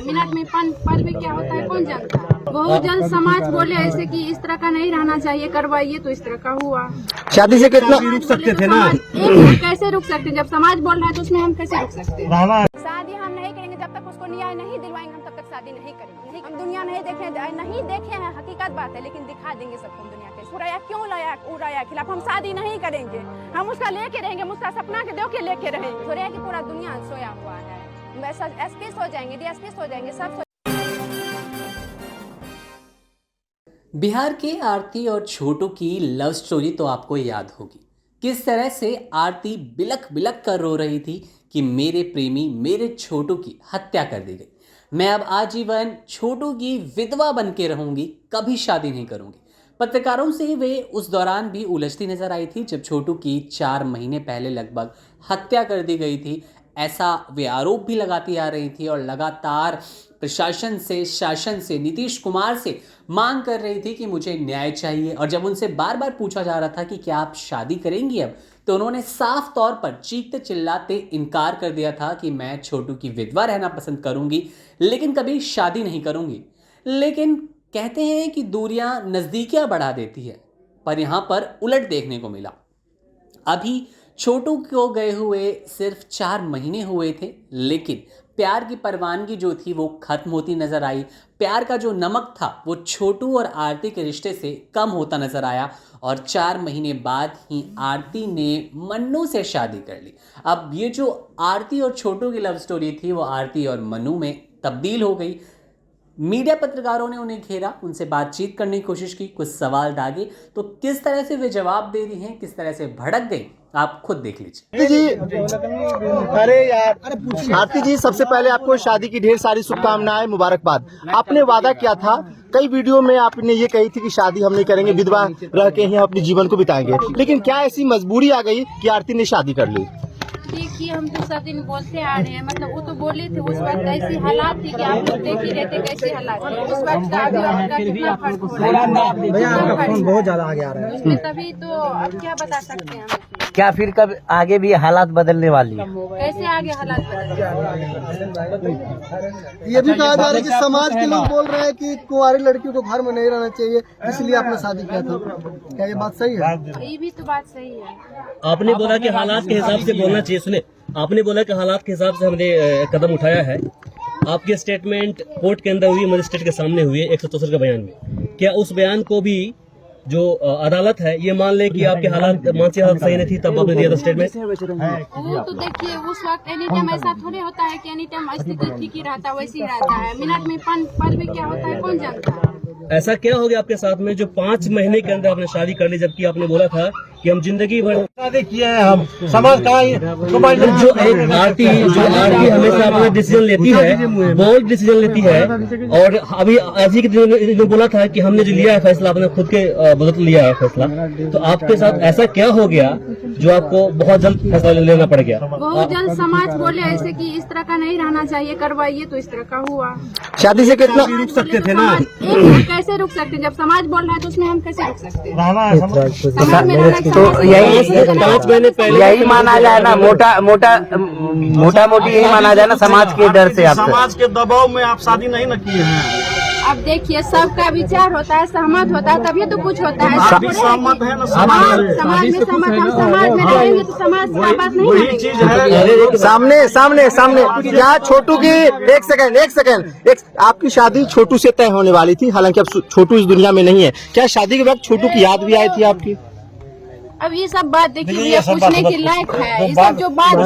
है, मिनट में पल भी क्या होता है कौन जानता है। बहुत जल्द समाज बोले ऐसे कि इस तरह का नहीं रहना चाहिए, करवाइए, तो इस तरह का हुआ। शादी से कितना रुक सकते थे ना? कैसे रुक सकते हैं? जब समाज बोल रहा है तो उसमें हम कैसे रुक सकते हैं? शादी हम नहीं करेंगे जब तक उसको न्याय नहीं दिलवाएंगे, हम तब तक शादी नहीं करेंगे। हम दुनिया नहीं देखे हैं, हकीकत बात है, लेकिन दिखा देंगे सबको दुनिया के। सुरैया क्यों लाया उड़ाया खिलाफ? हम शादी नहीं करेंगे, हम उसका लेके रहेंगे, उसका सपना के दो के लेके रहेंगे। सुरैया की पूरा दुनिया सोया हुआ है, वैसा एसपी हो जाएंगे, डीएसपी हो जाएंगे, सब। बिहार के आरती और छोटू की लव स्टोरी तो आपको याद होगी। किस तरह से आरती बिलख बिलख कर रो रही थी कि मेरे प्रेमी मेरे छोटू की हत्या कर दी गई, मैं अब आजीवन छोटू की विधवा बन के रहूंगी, कभी शादी नहीं करूंगी। पत्रकारों से वे उस दौरान भी उलझती नजर आई थी जब छोटू की 4 महीने पहले लगभग हत्या कर दी गई थी। ऐसा वे आरोप भी लगाती आ रही थी और लगातार प्रशासन से, शासन से, नीतीश कुमार से मांग कर रही थी कि मुझे न्याय चाहिए। और जब उनसे बार बार पूछा जा रहा था कि क्या आप शादी करेंगी अब, तो उन्होंने साफ तौर पर चीखते चिल्लाते इनकार कर दिया था कि मैं छोटू की विधवा रहना पसंद करूंगी, लेकिन कभी शादी नहीं करूंगी। लेकिन कहते हैं कि दूरियां नज़दीकियां बढ़ा देती है, पर यहां पर उलट देखने को मिला। अभी छोटू को गए हुए सिर्फ 4 महीने हुए थे, लेकिन प्यार की परवानगी जो थी वो खत्म होती नजर आई। प्यार का जो नमक था वो छोटू और आरती के रिश्ते से कम होता नजर आया और 4 महीने बाद ही आरती ने मन्नू से शादी कर ली। अब ये जो आरती और छोटू की लव स्टोरी थी वो आरती और मन्नू में तब्दील हो गई। मीडिया पत्रकारों ने उन्हें घेरा, उनसे बातचीत करने की कोशिश की, कुछ सवाल दागे, तो किस तरह से वे जवाब दे रही हैं, किस तरह से भड़क गई, आप खुद देख लीजिए। जी, अरे यार, आरती जी, सबसे पहले आपको शादी की ढेर सारी शुभकामनाएं, मुबारकबाद। आपने वादा किया था, कई वीडियो में आपने ये कही थी कि शादी हम नहीं करेंगे, विधवा रह के ही अपने जीवन को बिताएंगे, लेकिन क्या ऐसी मजबूरी आ गई कि आरती ने शादी कर ली? देखिए, हम तो सब दिन बोलते आ रहे हैं, मतलब वो तो बोले थे उस वक्त ऐसी हालात थी कि आप लोग देख ही रहते कैसे हालात थे उस वक्त का। अभी कितना फर्क बहुत ज्यादा आगे आ रहा है उसमें, तभी तो अब क्या बता सकते हैं हम। क्या फिर कब आगे भी हालात बदलने वाली है? कैसे आगे हालात बदल? ये भी कहा जा रहा है कि समाज के लोग बोल रहे हैं कि कुंवारी लड़कियों को घर में नहीं रहना चाहिए, इसलिए आपने शादी किया था। क्या ये बात सही है? ये भी तो बात सही है। आपने बोला कि हालात के हिसाब से बोलना चाहिए। सुने, आपने बोला कि हालात के हिसाब से हमने कदम उठाया है। आपकी स्टेटमेंट कोर्ट के अंदर हुई, मजिस्ट्रेट के सामने हुई है 164 का बयान में। क्या उस बयान को भी जो अदालत है ये मान ले कि आपके हालात, मानसिक हालत सही नहीं थी, तब आपने दिया था स्टेटमेंट? वो तो देखिए, उस वक्त एनी टाइम ऐसा थोड़े होता है कि एनी टाइम स्थिति ठीक ही रहता है, वैसे ही रहता है। मिनट में पल भी क्या होता है कौन जानता है। ऐसा क्या हो गया आपके साथ में जो 5 महीने के अंदर आपने शादी कर ली, जबकि आपने बोला था कि हम जिंदगी भर शादी किए हैं, हम समाज का जो एक आरती हमेशा अपना डिसीजन लेती है, बोल्ड डिसीजन लेती है, और अभी आज ही के दिन ने बोला था कि हमने जो लिया है फैसला अपने खुद के बदौलत लिया है फैसला, तो आपके साथ ऐसा क्या हो गया जो आपको बहुत जल्द फैसला लेना पड़ गया? बहुत जल्द समाज बोले ऐसे कि इस तरह का नहीं रहना चाहिए, करवाइए, तो इस तरह का हुआ। शादी से कितना रुक सकते थे ना? कैसे रुक सकते हैं? जब समाज बोल रहा है तो उसमें हम कैसे रुक सकते हैं? तो यही 5 महीने पहले यही माना जाए ना, मोटा मोटी यही माना जाए ना, समाज के डर से, समाज के दबाव में आप शादी नहीं न किए हैं। अब देखिए, सबका विचार होता है, सहमत होता है, तभी तो कुछ होता है। सहमत है ना, समाज में सहमत, हम समाज में रहेंगे तो समाज का बात नहीं वही चीज है। सामने क्या छोटू की एक सेकंड, आपकी शादी छोटू से तय होने वाली थी, हालांकि अब छोटू इस दुनिया में नहीं है। क्या शादी के वक्त छोटू की याद भी आई थी आपकी? अब ये सब बात देखिए, ये पूछने के लायक है। ये सब जो बात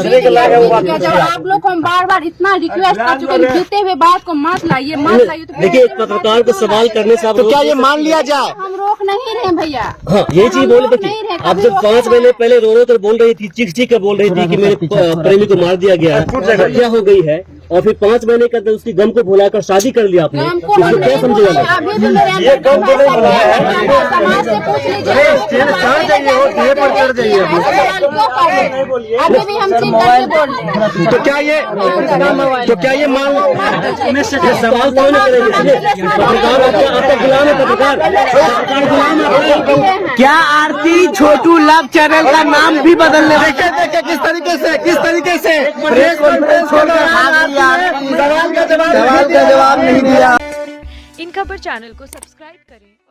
जब आप लोग को हम बार इतना रिक्वेस्ट कर चुके हैं, बीते हुए बात को मत लाइए। तो देखिए, एक पत्रकार को सवाल करने से तो क्या ये मान लिया जाए? हम रोक नहीं रहे भैया। हाँ, ये चीज बोले। देखिए, आप जब 5 महीने पहले रो कर बोल रही थी, चीख कर बोल रही थी कि मेरे प्रेमी को मार दिया गया, हत्या हो गई है, और फिर 5 महीने के अंदर उसकी गम को भुलाकर शादी कर लिया आपने, इसको क्या समझेगा? ये गम को नहीं भुलाया है। समाज से पूछ लीजिए, अभी भी हम चीज करके बोल रहे हैं। तो क्या ये मान सवाल कौन करेंगे? पत्रकार आपका गुलाम है, पत्रकार गुलाम है। क्या आरती छोटू लव चैनल का नाम भी बदलने? देखे किस तरीके से प्रेस कॉन्फ्रेंस हो रहा है। सवाल का जवाब नहीं दिया। इन खबर चैनल को सब्सक्राइब करें।